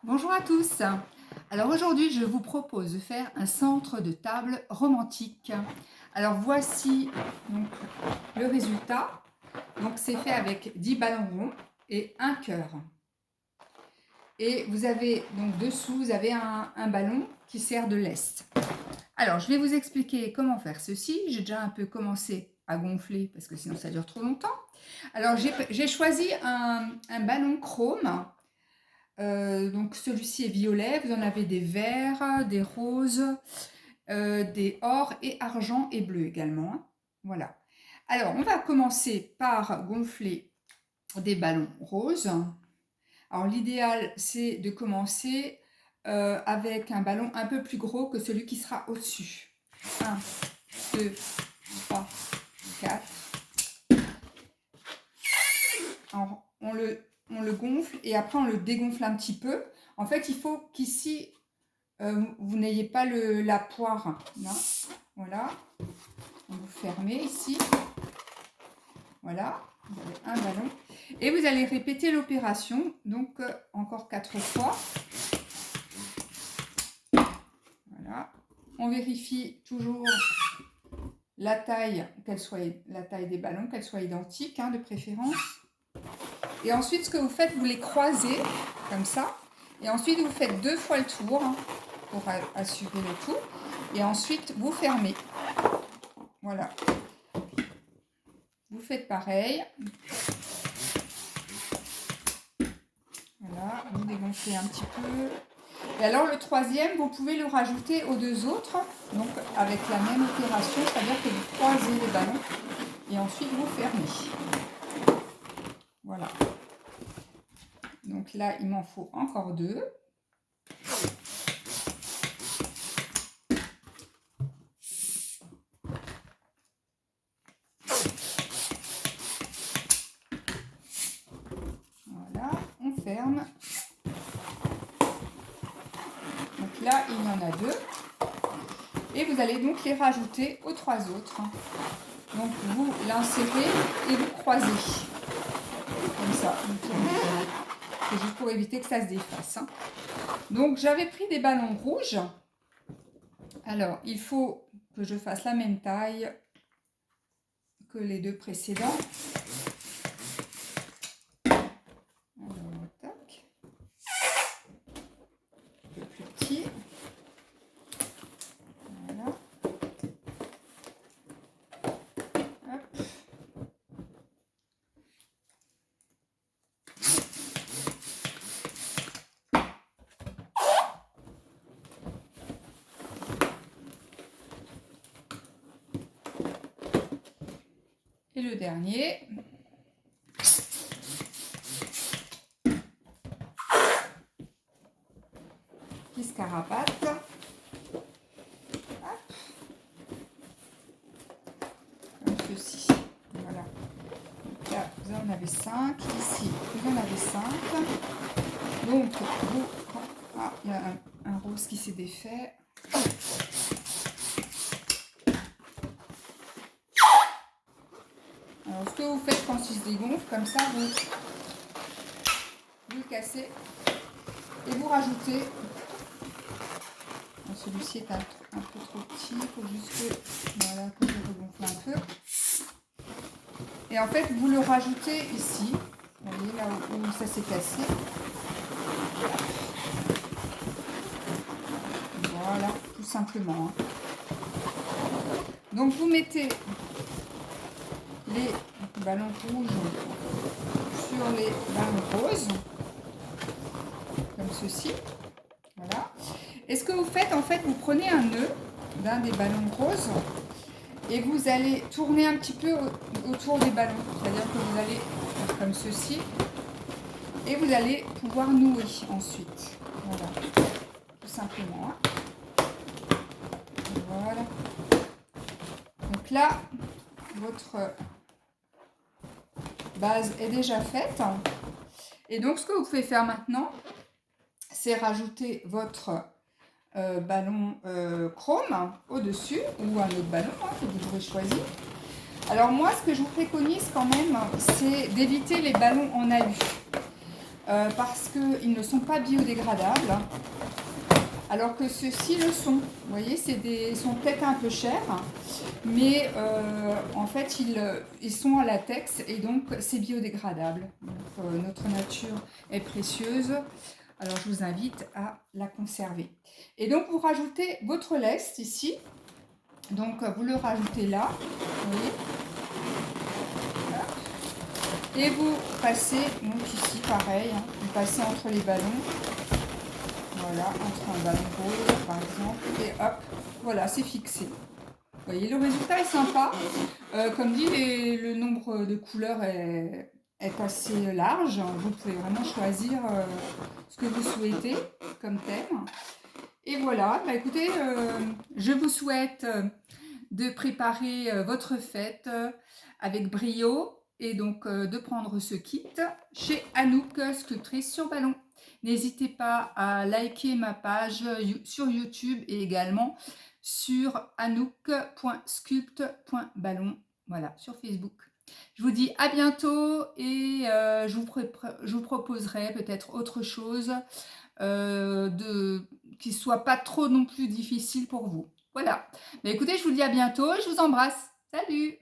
Bonjour à tous. Alors aujourd'hui, je vous propose de faire un centre de table romantique. Alors voici donc le résultat. Donc c'est fait avec 10 ballons ronds et un cœur. Et vous avez donc dessous, vous avez un ballon qui sert de lest. Alors je vais vous expliquer comment faire ceci. J'ai déjà un peu commencé à gonfler parce que sinon ça dure trop longtemps. Alors j'ai choisi un ballon chrome. Donc celui-ci est violet, vous en avez des verts, des roses, des or et argent et bleu également, hein. Voilà. Alors on va commencer par gonfler des ballons roses. Alors l'idéal c'est de commencer avec un ballon un peu plus gros que celui qui sera au-dessus. 1, 2, 3, 4. Alors, on le gonfle et après on le dégonfle un petit peu. En fait, il faut qu'ici, vous n'ayez pas la poire. Là. Voilà. Vous fermez ici. Voilà. Vous avez un ballon. Et vous allez répéter l'opération. Donc, encore 4 fois. Voilà. On vérifie toujours la taille, la taille des ballons, qu'elle soit identique, hein, de préférence. Et ensuite, ce que vous faites, vous les croisez comme ça. Et ensuite, vous faites 2 fois le tour hein, pour assurer le tout. Et ensuite, vous fermez. Voilà. Vous faites pareil. Voilà, vous dégonflez un petit peu. Et alors, le troisième, vous pouvez le rajouter aux 2 autres. Donc, avec la même opération, c'est-à-dire que vous croisez les ballons. Et ensuite, vous fermez. Voilà. Donc là, il m'en faut encore 2. Voilà, on ferme. Donc là, il y en a 2. Et vous allez donc les rajouter aux 3 autres. Donc vous l'insérez et vous croisez. Comme ça. C'est juste pour éviter que ça se défasse. Donc j'avais pris des ballons rouges. Alors il faut que je fasse la même taille que les 2 précédents. Alors, tac. Un peu plus petit. Voilà. Hop. Et le dernier. Qui se carapate. Hop. Comme ceci. Voilà. Donc là, vous en avez 5. Ici, vous en avez 5. Donc, vous... Ah, il y a un rose qui s'est défait. Alors, ce que vous faites quand il se dégonfle, comme ça, vous le cassez et vous rajoutez. Celui-ci est un peu trop petit, il faut juste que, voilà, que je regonfle un peu. Et en fait, vous le rajoutez ici, vous voyez là où ça s'est cassé. Voilà, tout simplement. Donc vous mettez les ballons rouges sur les ballons roses, comme ceci. Voilà. Et ce que vous faites, en fait, vous prenez un nœud d'un des ballons roses et vous allez tourner un petit peu autour des ballons. C'est-à-dire que vous allez faire comme ceci et vous allez pouvoir nouer ensuite. Voilà, tout simplement. Voilà. Donc là, votre base est déjà faite. Et donc, ce que vous pouvez faire maintenant, c'est rajouter votre ballon chrome au-dessus ou un autre ballon que vous aurez choisi. Alors moi, ce que je vous préconise quand même, c'est d'éviter les ballons en alu. parce qu'ils ne sont pas biodégradables, alors que ceux-ci le sont. Vous voyez, ils sont peut-être un peu chers, mais en fait, ils sont en latex et donc c'est biodégradable. Donc, notre nature est précieuse, alors je vous invite à la conserver. Et donc, vous rajoutez votre lest ici. Donc, vous le rajoutez là, vous voyez. Et vous passez, donc ici pareil, hein, vous passez entre les ballons, voilà, entre un ballon rose par exemple, et hop, voilà, c'est fixé. Vous voyez, le résultat est sympa. Comme dit, le nombre de couleurs est assez large. Vous pouvez vraiment choisir ce que vous souhaitez comme thème. Et voilà, bah écoutez, je vous souhaite de préparer votre fête avec brio et donc de prendre ce kit chez Anouk Sculptrice sur ballon. N'hésitez pas à liker ma page sur YouTube et également sur anouk.sculpt.ballon, voilà, sur Facebook. Je vous dis à bientôt et je vous proposerai peut-être autre chose qui ne soit pas trop non plus difficile pour vous. Voilà. Mais écoutez, je vous dis à bientôt. Je vous embrasse. Salut!